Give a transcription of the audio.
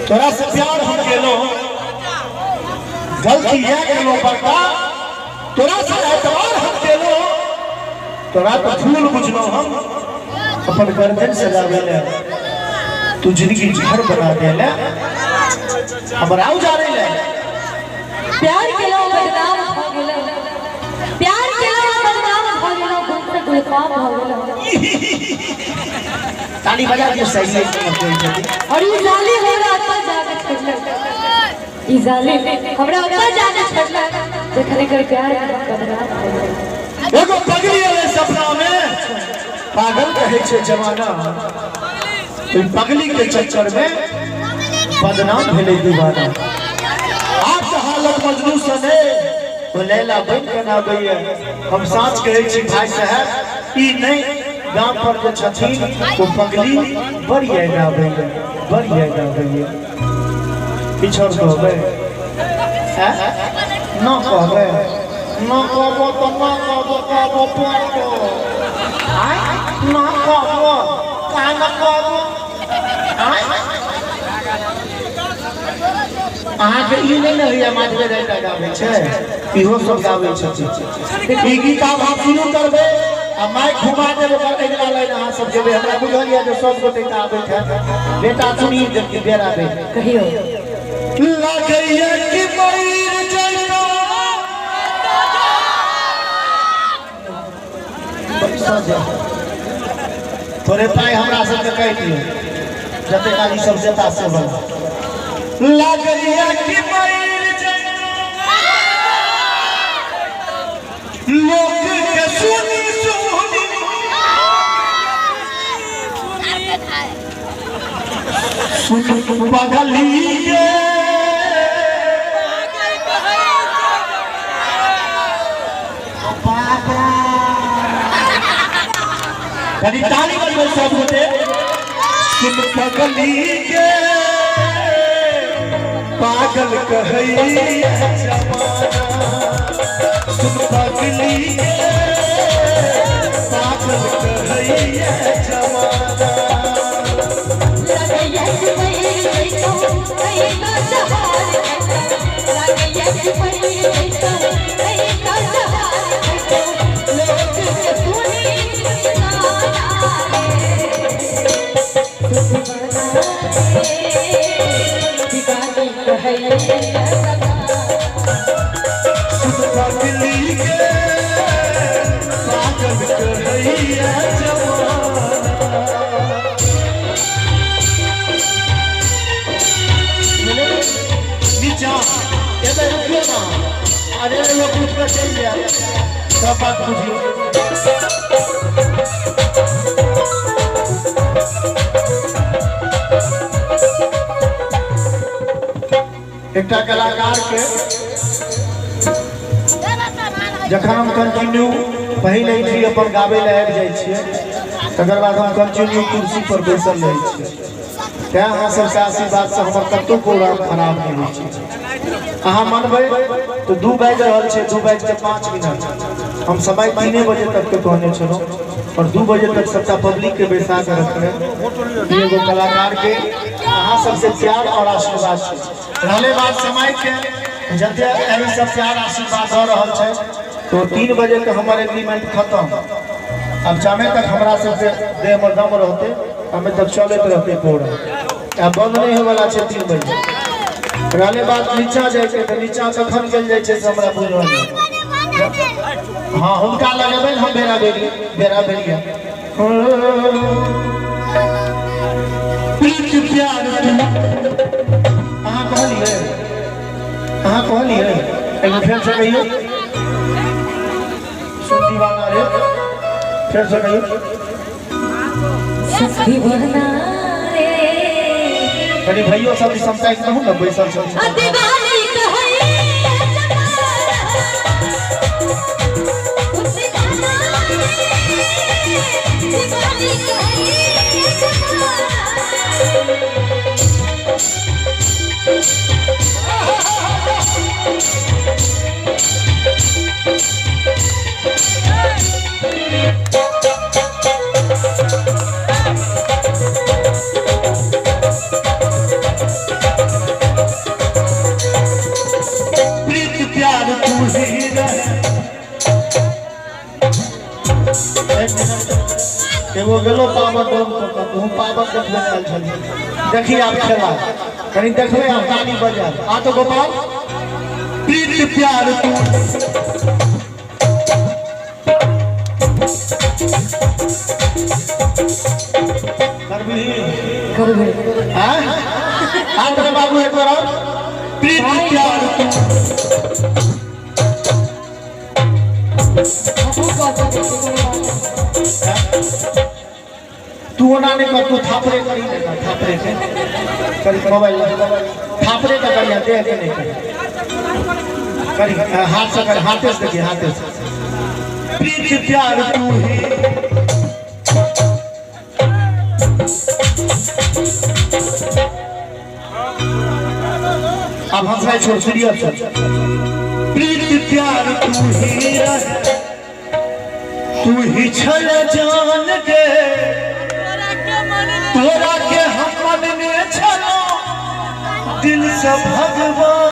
तोरा से प्यार हम गेलो गलती है गेलो बड़का तोरा से एतबार हम गेलो तोरा तो फूल बुझलो हम अपन गर्दन सजावे ले तू जिंदगी घर बना दे ले हमरा जा रही ले प्यार केलो बदनाम हो गेलो प्यार केलो बदनाम हो गेलो गुस्सा गुलकाम हो गेलो ताली बजा के सही है और ये जाली हो रहा तो जाके छोड़ले ई जाली हमरा ऊपर जाके छोड़ले देखने कर प्यार बदनाम हो गेलो एगो पगली वाले सपना में पागल कहे छे जमाना कोई पगली के चक्कर में बदनाम भेले दीवाना आज हालत मजनू सने तो लैला बन के ना गई हम साच कहे छी भाई साहब ई नहीं गांव पर जो छथीन वो पगली बढ़िया ना भइले पिछड़ कहबे ना कहबे ना कहबो तो ना कहबो पाटो आय ना कहबो का ना कहबो आय अहाँ के ई नहीं होइया माथवे जाइता गावे छै इहो सब गावे छथि ई गीत आप शुरू करबे आ माइक घुमा देबे त अगला लाइन अहाँ सब जेबे हमरा बुझलिया जे सब गोटे का आबै छै बेटा सुनी जब बेरा बे कहियो लागैया कि मयूर जइतो पैसा जा थोड़े पाई हमरा सब के कह दियो जते काली सब जेता से बन लागैया कि मयूर जइतो लोक के सुनी पगली कभी ताली बजबे सब गोटे सुन पगली के पागल कहैया जमाना सुन पगली के पागल कहैया जमाना अरे ये कुछ का चल गया सब बात बुझियो एकटा कलाकार के जखन हम कंटिन्यू पहले ही अपन गावे ले आबि जाय छियै तकर बाद हम कंटिन्यू कुर्सी पर बैसल रहै छियै क्या अहाँ सबके आशीर्वाद से हमर कतौ प्रोग्राम खराब नहीं होइ छै अहाँ मनबै तो 2 बज रहल छै 2:05 हम समय 3 बजे तक के कहने छलो और 2 बजे तक सबटा पब्लिक के बैसा के रखने एगो कलाकार के अहाँ सबसे प्यार और आशीर्वाद छै रहले बात समय के जते एही सब प्यार आशीर्वाद द रहल छै तो 3 बजे तक हमर एग्रीमेंट खत्म अब जामे तक हमरा सबसे देह में दम रहते हमें तक चलते रहते प्रोग्राम अब बंद नहीं होय वाला छै 3 बजे रहले बात नीचा जाय छै त नीचा कखन गेल जाय छै से हमरा बुझल नहीं हां हुनका लगेबै हम बेरा बेरिया प्रीत प्यार अहाँ कहलिए एगो फेर से कहियो सुन दीवाना रे फिर से कहियो दीवाना रे कनी भइयो सब समझाई कहू न बैसल सब दीवानी कहई दीवानी कहई गेलो पावर डोम को तू पावर देखबे आयल छली देखी आप खेला कहीं देखबे आप गाड़ी बजा आ तो गोपाल प्रीत प्यार करबी हां आंध्र बाबू एक बार प्रीत प्यार तू ना नहीं कर तू थापरे करी नहीं थापरे से करी मोबाइल थापरे का करिया दे के नहीं करी हाथ से कर हाथे से देखिए हाथे से प्रीत प्यार तू ही अब हंसना छोड़ सीरियस प्रीत प्यार तू ही छल जान के तोरा के हम मन में छलो दिल से भगवान